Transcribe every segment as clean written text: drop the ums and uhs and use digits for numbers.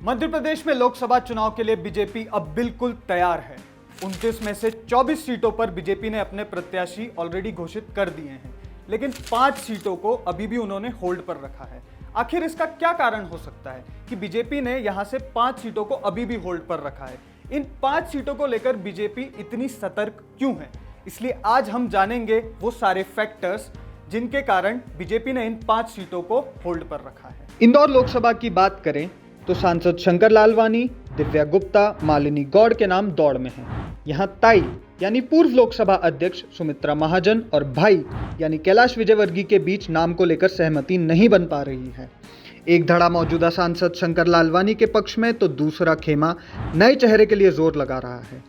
मध्य प्रदेश में लोकसभा चुनाव के लिए बीजेपी अब बिल्कुल तैयार है। 29 में से 24 सीटों पर बीजेपी ने अपने प्रत्याशी ऑलरेडी घोषित कर दिए हैं, लेकिन 5 सीटों को अभी भी उन्होंने होल्ड पर रखा है। आखिर इसका क्या कारण हो सकता है कि बीजेपी ने यहां से 5 सीटों को अभी भी होल्ड पर रखा है? इन 5 सीटों को लेकर बीजेपी इतनी सतर्क क्यों है? इसलिए आज हम जानेंगे वो सारे फैक्टर्स जिनके कारण बीजेपी ने इन 5 सीटों को होल्ड पर रखा है। इंदौर लोकसभा की बात करें तो सांसद शंकर लालवानी, दिव्या गुप्ता, मालिनी गौड़ के नाम दौड़ में हैं। यहाँ ताई यानी पूर्व लोकसभा अध्यक्ष सुमित्रा महाजन और भाई यानी कैलाश विजयवर्गीय के बीच नाम को लेकर सहमति नहीं बन पा रही है। एक धड़ा मौजूदा सांसद शंकर लालवानी के पक्ष में तो दूसरा खेमा नए चेहरे के लिए जोर लगा रहा है।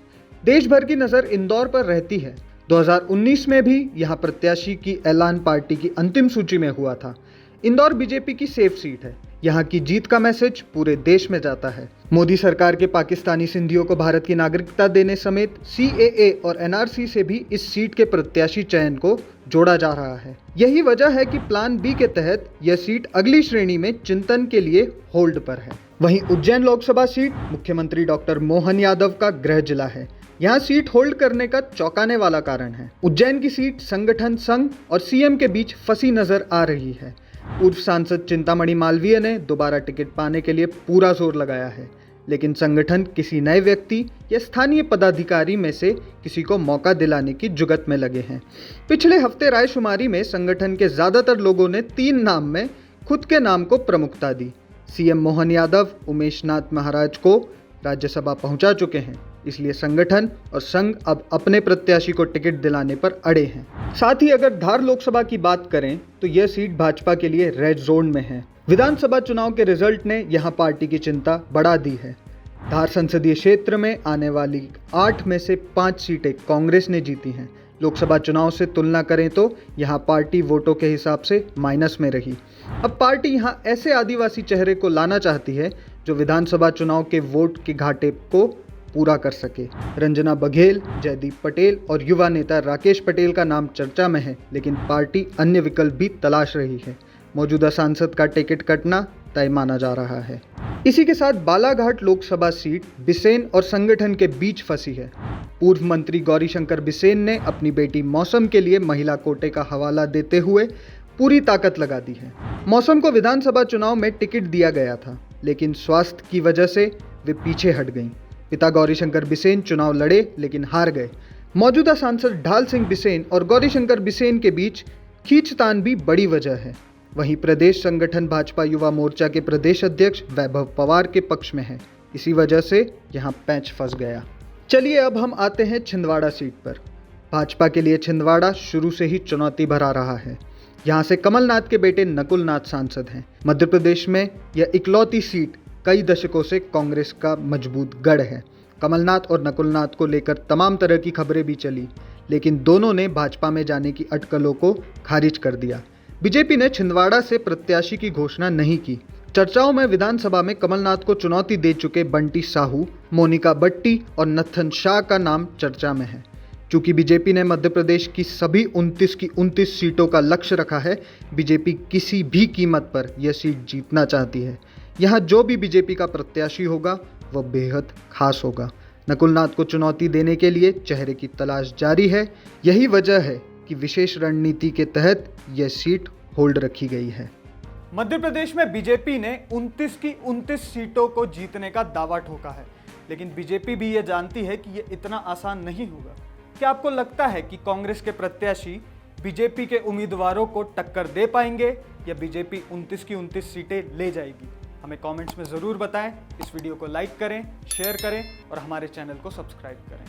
देश भर की नजर इंदौर पर रहती है। 2019 में भी यहाँ प्रत्याशी की ऐलान पार्टी की अंतिम सूची में हुआ था। इंदौर बीजेपी की सेफ सीट है। यहाँ की जीत का मैसेज पूरे देश में जाता है। मोदी सरकार के पाकिस्तानी सिंधियों को भारत की नागरिकता देने समेत CAA और NRC से भी इस सीट के प्रत्याशी चयन को जोड़ा जा रहा है। यही वजह है कि प्लान बी के तहत यह सीट अगली श्रेणी में चिंतन के लिए होल्ड पर है। वहीं उज्जैन लोकसभा सीट मुख्यमंत्री डॉक्टर मोहन यादव का गृह जिला है। यहाँ सीट होल्ड करने का चौंकाने वाला कारण है। उज्जैन की सीट संगठन संघ और CM के बीच फंसी नजर आ रही है। पूर्व सांसद चिंतामणि मालवीय ने दोबारा टिकट पाने के लिए पूरा जोर लगाया है, लेकिन संगठन किसी नए व्यक्ति या स्थानीय पदाधिकारी में से किसी को मौका दिलाने की जुगत में लगे हैं। पिछले हफ्ते रायशुमारी में संगठन के ज्यादातर लोगों ने 3 नाम में खुद के नाम को प्रमुखता दी। CM मोहन यादव उमेश नाथ महाराज को राज्यसभा पहुंचा चुके हैं, इसलिए संगठन और संघ अब अपने प्रत्याशी को टिकट दिलाने पर अड़े हैं। साथ ही अगर धार लोकसभा की बात करें तो यह सीट भाजपा के लिए रेड जोन में है। विधानसभा चुनाव के रिजल्ट ने यहां पार्टी की चिंता बढ़ा दी है। धार संसदीय क्षेत्र में आने वाली 8 में से 5 सीटें कांग्रेस ने जीती हैं। लोकसभा चुनाव से तुलना करें तो यहां पार्टी वोटों के हिसाब से माइनस में रही। अब पार्टी यहां ऐसे आदिवासी चेहरे को लाना चाहती है जो विधानसभा चुनाव के वोट के घाटे को पूरा कर सके। रंजना बघेल, जयदीप पटेल और युवा नेता राकेश पटेल का नाम चर्चा में है, लेकिन पार्टी अन्य विकल्प भी तलाश रही है। मौजूदा सांसद का टिकट कटना तय माना जा रहा है। इसी के साथ बालाघाट लोकसभा सीट बिसेन और संगठन के बीच फंसी है। पूर्व मंत्री गौरीशंकर बिसेन ने अपनी बेटी मौसम के लिए महिला कोटे का हवाला देते हुए पूरी ताकत लगा दी है। मौसम को विधानसभा चुनाव में टिकट दिया गया था, लेकिन स्वास्थ्य की वजह से वे पीछे हट गईं। पिता गौरीशंकर बिसेन चुनाव लड़े लेकिन हार गए। मौजूदा सांसद ढाल सिंह बिसेन और गौरीशंकर बिसेन के बीच खींचतान भी बड़ी वजह है। वहीं प्रदेश संगठन भाजपा युवा मोर्चा के प्रदेश अध्यक्ष वैभव पवार के पक्ष में है। इसी वजह से यहां पैंच फंस गया। चलिए अब हम आते हैं छिंदवाड़ा सीट पर। भाजपा के लिए छिंदवाड़ा शुरू से ही चुनौती भरा रहा है। यहाँ से कमलनाथ के बेटे नकुल नाथ सांसद हैं। मध्य प्रदेश में यह इकलौती सीट कई दशकों से कांग्रेस का मजबूत गढ़ है। कमलनाथ और नकुलनाथ को लेकर तमाम तरह की खबरें भी चली, लेकिन दोनों ने भाजपा में जाने की अटकलों को खारिज कर दिया। बीजेपी ने छिंदवाड़ा से प्रत्याशी की घोषणा नहीं की। चर्चाओं में विधानसभा में कमलनाथ को चुनौती दे चुके बंटी साहू, मोनिका बट्टी और नत्थन शाह का नाम चर्चा में है। चूंकि बीजेपी ने मध्य प्रदेश की सभी 29 की 29 सीटों का लक्ष्य रखा है, बीजेपी किसी भी कीमत पर यह सीट जीतना चाहती है। यहाँ जो भी बीजेपी का प्रत्याशी होगा वह बेहद खास होगा। नकुलनाथ को चुनौती देने के लिए चेहरे की तलाश जारी है। यही वजह है कि विशेष रणनीति के तहत यह सीट होल्ड रखी गई है। मध्य प्रदेश में बीजेपी ने 29 की 29 सीटों को जीतने का दावा ठोका है, लेकिन बीजेपी भी यह जानती है कि यह इतना आसान नहीं होगा। क्या आपको लगता है कि कांग्रेस के प्रत्याशी बीजेपी के उम्मीदवारों को टक्कर दे पाएंगे या बीजेपी 29 की 29 सीटें ले जाएगी? हमें कमेंट्स में ज़रूर बताएं। इस वीडियो को लाइक करें, शेयर करें और हमारे चैनल को सब्सक्राइब करें।